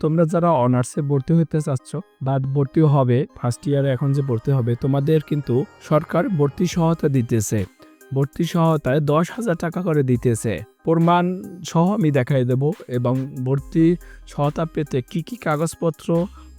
তোমরা যারা অনার্সে ভর্তি হতে চাচ্ছ বা ভর্তি হবে ফার্স্ট ইয়ারে এখন যে ভর্তি হবে তোমাদের কিন্তু সরকার ভর্তি সহায়তা দিতেছে। ভর্তি সহায়তায় 10,000 টাকা করে দিতেছে। প্রমাণ সহ আমি দেখাই দেব এবং ভর্তি সহায়তা পেতে কি কি কাগজপত্র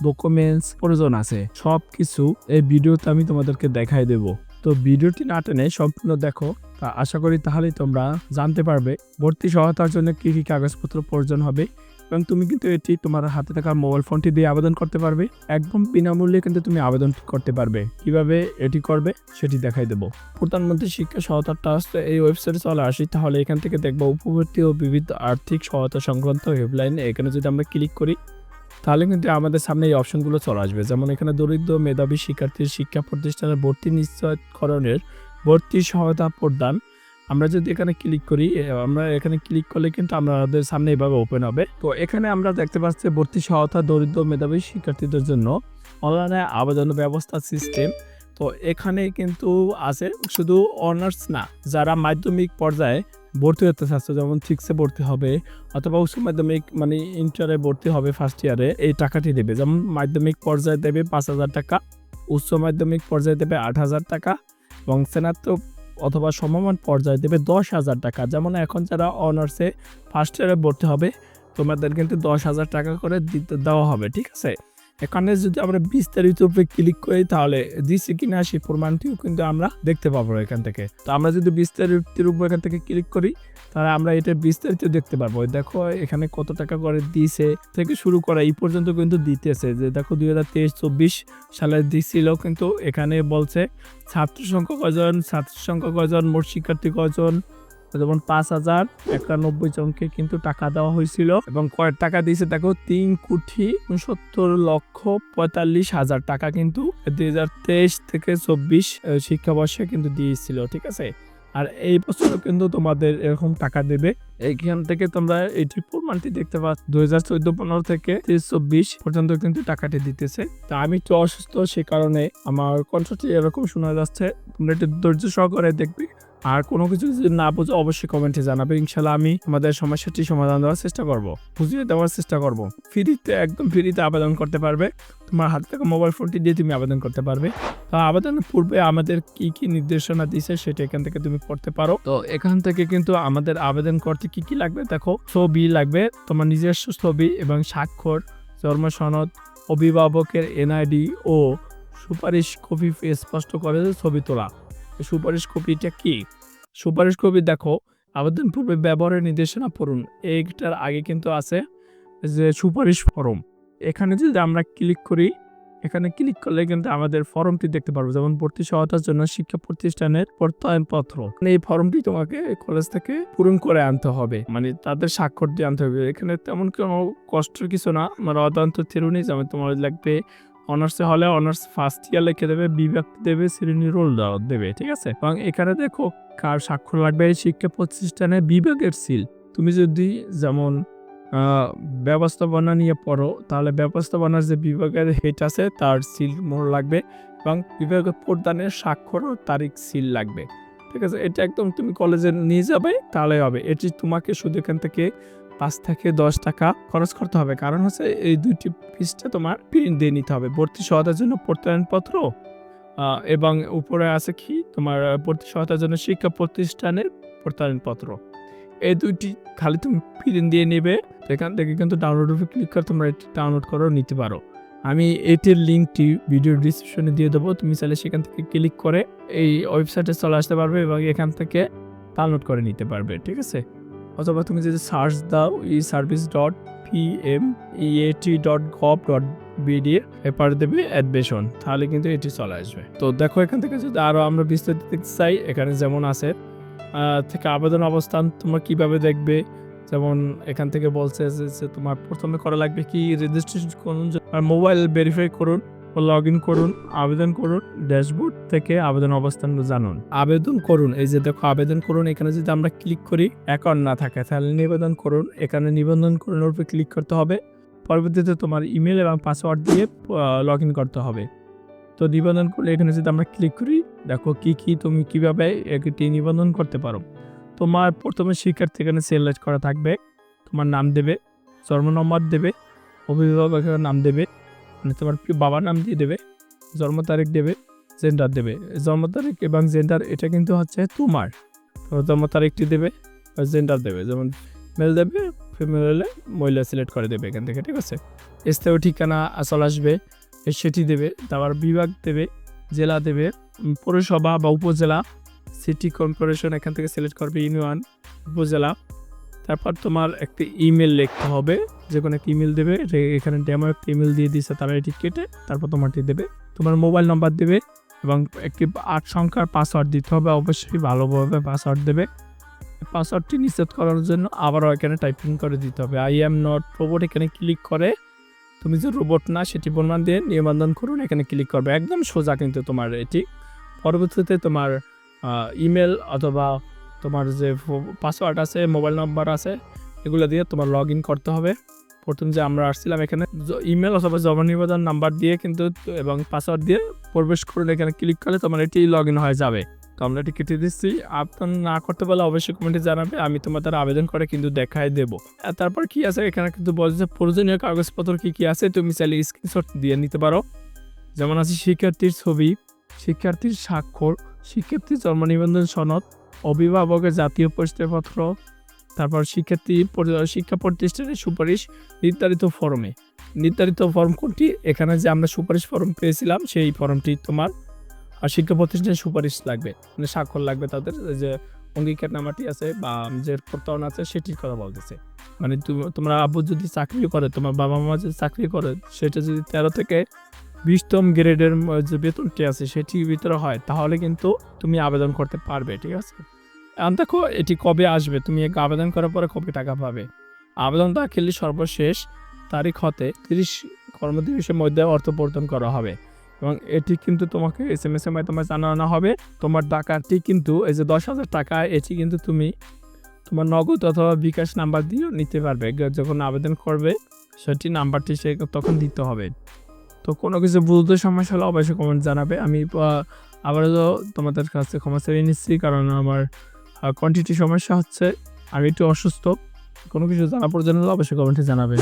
ডকুমেন্টস প্রয়োজন আছে সব কিছু এই ভিডিওতে আমি তোমাদেরকে দেখাই দেব। তো ভিডিওটি না টেনে সম্পূর্ণ দেখো, তা আশা করি তাহলেই তোমরা জানতে পারবে ভর্তি সহায়তার জন্য কি কি কাগজপত্র প্রয়োজন হবে এবং তুমি কিন্তু এটি তোমার হাতে থাকা মোবাইল ফোনটি দিয়ে আবেদন করতে পারবে। একদম বিনামূল্যে কিন্তু তুমি আবেদন করতে পারবে। কিভাবে এটি করবে সেটি দেখাই দেব। প্রধানমন্ত্রী শিক্ষা সহায়তা ট্রাস্ট এই ওয়েবসাইটে চলে আসি, তাহলে এখান থেকে দেখবো উপবর্তী ও বিবিধ আর্থিক সহায়তা সংক্রান্ত হেল্পলাইন। এখানে যদি আমরা ক্লিক করি তাহলে কিন্তু আমাদের সামনে এই অপশনগুলো চলে আসবে। যেমন এখানে দরিদ্র মেধাবী শিক্ষার্থীর শিক্ষা প্রতিষ্ঠানের ভর্তি নিশ্চয়করণের ভর্তি সহায়তা প্রদান। আমরা যদি এখানে ক্লিক করি, আমরা এখানে ক্লিক করলে কিন্তু আমাদের সামনে এভাবে ওপেন হবে। তো এখানে আমরা দেখতে পাচ্ছি ভর্তি সহায়তা দরিদ্র মেধাবী শিক্ষার্থীদের জন্য অনলাইনে আবেদন ব্যবস্থা সিস্টেম। তো এখানে কিন্তু আছে শুধু অনার্স না, যারা মাধ্যমিক পর্যায়ে ভর্তি হতে চাচ্ছে, যেমন 6-এ ভর্তি হবে অথবা উচ্চ মাধ্যমিক মানে ইন্টারে ভর্তি হবে ফার্স্ট ইয়ারে, এই টাকাটি দেবে। যেমন মাধ্যমিক পর্যায়ে দেবে 5,000 টাকা, উচ্চ মাধ্যমিক পর্যায়ে দেবে 8,000 টাকা এবং স্নাতক অথবা সমমান পর্যায়ে দেবে 10,000 টাকা। যেমন এখন যারা অনার্সে ফার্স্ট ইয়ারে ভর্তি হবে তোমাদের কিন্তু 10,000 টাকা করে দেওয়া হবে, ঠিক আছে। এখানে যদি আমরা বিস্তারিত উপরে ক্লিক করি তাহলে দিচ্ছে কিনা সেই প্রমাণটিও কিন্তু আমরা দেখতে পাবো এখান থেকে। তো আমরা যদি বিস্তারিতের উপর এখান থেকে ক্লিক করি তাহলে আমরা এটা বিস্তারিত দেখতে পারবো। দেখো এখানে কত টাকা করে দিয়েছে থেকে শুরু করা এই পর্যন্ত কিন্তু দিতেছে। যে দেখো 2023-24 সালে দিছিল, কিন্তু এখানে বলছে ছাত্র সংখ্যা কজন, মোট শিক্ষার্থী কজন, যেমন 5,091 জনকে কিন্তু টাকা দেওয়া হয়েছিল এবং কয় টাকা দিয়েছে দেখো 3,69,45,000 টাকা কিন্তু 2023 থেকে 24 শিক্ষাবর্ষে কিন্তু দিয়েছিল, ঠিক আছে। আর এই বছরও কিন্তু তোমাদের এরকম টাকা দেবে। এইখান থেকে তোমরা এটির প্রমাণটি দেখতে পাচ্ছ 2014-15 থেকে 23-24 পর্যন্ত কিন্তু টাকাটি দিতেছে। তা আমি একটু অসুস্থ, সে কারণে আমার কণ্ঠটি এরকম শোনা যাচ্ছে, তোমরা একটু ধৈর্য সহকারে দেখবে। আর কোনো কিছু যদি না বুঝো অবশ্যই কমেন্টে জানাবে। ইনশাল্লাহ আমি আমাদের সমস্যাটি সমাধান দেওয়ার চেষ্টা করব, বুঝিয়ে দেওয়ার চেষ্টা করব। ফ্রিতে, একদম ফ্রিতে আবেদন করতে পারবে। তোমার হাতে থাকা মোবাইল ফোনটি দিয়ে তুমি আবেদন করতে পারবে। তো আবেদনের পূর্বে আমাদের কি কি নির্দেশনা দিয়েছে সেটা এখান থেকে তুমি পড়তে পারো। তো এখান থেকে কিন্তু আমাদের আবেদন করতে কি কি লাগবে দেখো, ছবি লাগবে, তোমার নিজস্ব ছবি এবং স্বাক্ষর, জন্ম সনদ, অভিভাবকের এনআইডি ও সুপারিশ কপি স্পষ্ট করে ছবি তোলা। সুপারিশ কপিটা কি? সুপারিশ কপি দেখো আবেদন পূর্বে ব্যবহারের নির্দেশনা পড়ুন, এইটার আগে কিন্তু আছে যে সুপারিশ ফরম। এখানে যদি আমরা ক্লিক করি, এখানে ক্লিক করলে কিন্তু আমাদের ফর্মটি দেখতে পারবো। যেমন ভর্তি সহায়তার জন্য শিক্ষা প্রতিষ্ঠানের প্রত্যয়নপত্র, এই ফর্মটি তোমাকে কলেজ থেকে পূরণ করে আনতে হবে, মানে তাদের স্বাক্ষর দিয়ে আনতে হবে। এখানে তেমন কোনো কষ্টের কিছু না, আমার অদান্ত থেরুনি। যেমন তোমার লাগবে অনার্সে হলে অনার্স ফার্স্ট ইয়ার লিখে দেবে, বিভাগ দেবে, শ্রেণী রোল দেবে, ঠিক আছে। এবং এখানে দেখো কার স্বাক্ষর লাগবে, শিক্ষা প্রতিষ্ঠানের বিভাগের সিল। তুমি যদি যেমন ব্যবস্থাপনা নিয়ে পড়ো তাহলে ব্যবস্থাপনার যে বিভাগের হেড আছে তার সিল মোহর লাগবে এবং বিভাগের প্রদানের স্বাক্ষর ও তারিখ সিল লাগবে, ঠিক আছে। এটা একদম তুমি কলেজে নিয়ে যাবে তাহলে হবে। এটি তোমাকে শুধু এখান থেকে 5 থেকে 10 টাকা খরচ করতে হবে, কারণ হচ্ছে এই দুইটি পিসটা তোমার প্রিন্ট দিয়ে নিতে হবে। ভর্তি সহায়তার জন্য প্রত্যয়নপত্র এবং উপরে আছে কি তোমার ভর্তি সহায়তার জন্য শিক্ষা প্রতিষ্ঠানের প্রত্যয়নপত্র, এই দুইটি খালি তুমি প্রিন্ট দিয়ে নেবে। এখান থেকে কিন্তু ডাউনলোড উপরে ক্লিক করে তোমরা এটি ডাউনলোড করে নিতে পারো। আমি এটির লিঙ্কটি ভিডিও ডিসক্রিপশনে দিয়ে দেবো, তুমি চাইলে সেখান থেকে ক্লিক করে এই ওয়েবসাইটে চলে আসতে পারবে এবং এখান থেকে ডাউনলোড করে নিতে পারবে, ঠিক আছে। অথবা তুমি যদি সার্চ দাও service.pmeat.gov.bd এপার দেবে অ্যাডমিশন, তাহলে কিন্তু এটি চলে আসবে। তো দেখো এখান থেকে যদি আরও আমরা বিস্তারিত দেখতে চাই, এখানে যেমন আছে থেকে আবেদন অবস্থান তোমরা কিভাবে দেখবে। যেমন এখান থেকে বলছে যে তোমার প্রথমে করা লাগবে কি রেজিস্ট্রেশন করুন, মোবাইল ভেরিফাই করুন, লগ ইন করুন, আবেদন করুন, ড্যাশবোর্ড থেকে আবেদন অবস্থান জানুন, আবেদন করুন। এই যে দেখো আবেদন করুন, এখানে যদি আমরা ক্লিক করি অ্যাকাউন্ট না থাকে তাহলে নিবেদন করুন, এখানে নিবন্ধন করুনের উপরে ক্লিক করতে হবে। পরবর্তীতে তোমার ইমেল এবং পাসওয়ার্ড দিয়ে লগ ইন করতে হবে। তো নিবন্ধন করলে এখানে যদি আমরা ক্লিক করি দেখো কি তুমি কিভাবে এটি নিবন্ধন করতে পারো। তোমার প্রথমে শিক্ষার্থী এখানে সিলেক্ট করা থাকবে, তোমার নাম দেবে, জন্ম নম্বর দেবে, অভিভাবকের নাম দেবে, মানে তোমার বাবার নাম দিয়ে দেবে, জন্ম তারিখ দেবে, জেন্ডার দেবে। জন্ম তারিখ এবং জেন্ডার এটা কিন্তু হচ্ছে তোমার, তো জন্ম তারিখটি দেবে, জেন্ডার দেবে, যেমন মেল দেবে, ফিমেল হলে মহিলা সিলেক্ট করে দেবে এখান থেকে, ঠিক আছে। স্থায়ী ঠিকানা চলে আসবে, সেটি দেবে, তারপর বিভাগ দেবে, জেলা দেবে, পৌরসভা বা উপজেলা, সিটি কর্পোরেশন এখান থেকে সিলেক্ট করবে, ইউনিয়ন, উপজেলা। তারপর তোমার একটি ইমেল লিখতে হবে, যে কোনো একটা ইমেল দেবে, এখানে ডেমো একটা ইমেল দিয়ে দিচ্ছে, তারা এটি কেটে তারপর তোমারটি দেবে, তোমার মোবাইল নাম্বার দেবে এবং একটি 8 সংখ্যার পাসওয়ার্ড দিতে হবে, অবশ্যই ভালোভাবে পাসওয়ার্ড দেবে। পাসওয়ার্ডটি নিশ্চিত করার জন্য আবারও এখানে টাইপিং করে দিতে হবে আই এম নট রোবট, এখানে ক্লিক করে তুমি যে রোবট না সেটি প্রমাণ দিয়ে নিবন্ধন করুন, এখানে ক্লিক করবে, একদম সোজা কিন্তু তোমার এটি। পরবর্তীতে তোমার ইমেল অথবা তোমার যে পাসওয়ার্ড আছে, মোবাইল নাম্বার আছে, এগুলো দিয়ে তোমার লগ ইন করতে হবে। প্রথম যে আমরা আসছিলাম এখানে ইমেল অথবা জমা নিবেদন নাম্বার দিয়ে কিন্তু এবং পাসওয়ার্ড দিয়ে প্রবেশ করুন, এখানে ক্লিক করলে তোমার এটি লগ ইন হয়ে যাবে। তো আমরা এটি কেটে দিচ্ছি, আপনার না করতে পারলে অবশ্যই কমেন্টে জানাবে, আমি তোমাদের আবেদন করে কিন্তু দেখাই দেবো। আর তারপর কি আছে এখানে কিন্তু বলছে প্রয়োজনীয় কাগজপত্র কি আছে, তুমি চাইলে স্ক্রিনশট দিয়ে নিতে পারো। যেমন আছে শিক্ষার্থীর ছবি, শিক্ষার্থীর স্বাক্ষর, শিক্ষার্থীর জন্ম নিবন্ধন সনদ, অভিভাবকের জাতীয় পরিচয়পত্র, তারপর শিক্ষা প্রতিষ্ঠানের সুপারিশ নির্ধারিত ফর্ম কোনটি, এখানে যে আমরা সুপারিশ ফর্ম পেয়েছিলাম সেই ফর্মটি তোমার। আর শিক্ষা প্রতিষ্ঠানের সুপারিশ লাগবে, মানে স্বাক্ষর লাগবে তাদের, যে অঙ্গীকার নামাটি আছে বা যে প্রত্যয়ন আছে সেটির কথা বলতেছে। মানে তোমরা আব্বু যদি চাকরি করে, তোমার বাবা মা যদি চাকরি করে, সেটা যদি 13 থেকে 20তম গ্রেডের যে বেতনটি আছে সেটির ভিতরে হয়, তাহলে কিন্তু তুমি আবেদন করতে পারবে, ঠিক আছে। এখন দেখো এটি কবে আসবে, তুমি আবেদন করার পরে কবে টাকা পাবে। আবেদন দাখিলের সর্বশেষ তারিখ হতে 30 কর্মদিবসের মধ্যে অর্থ প্রদান করা হবে এবং এটি কিন্তু তোমাকে SMS এর মাধ্যমে জানানো হবে। তোমার টাকাটি কিন্তু এই যে 10,000 টাকা, এটি কিন্তু তুমি তোমার নগদ অথবা বিকাশ নাম্বার দিয়েও নিতে পারবে। যখন আবেদন করবে সেটি নাম্বারটি তখন দিতে হবে। তো কোনো কিছু বুঝতে সমস্যা হলে অবশ্যই কমেন্ট জানাবে। আমি আবারও তোমাদের কাছে ক্ষমা চেয়ে নিচ্ছি, কারণ আমার কোয়ান্টিটি সমস্যা হচ্ছে, আমি একটু অসুস্থ। কোনো কিছু জানা প্রয়োজন হলে অবশ্যই কমেন্টে জানাবে।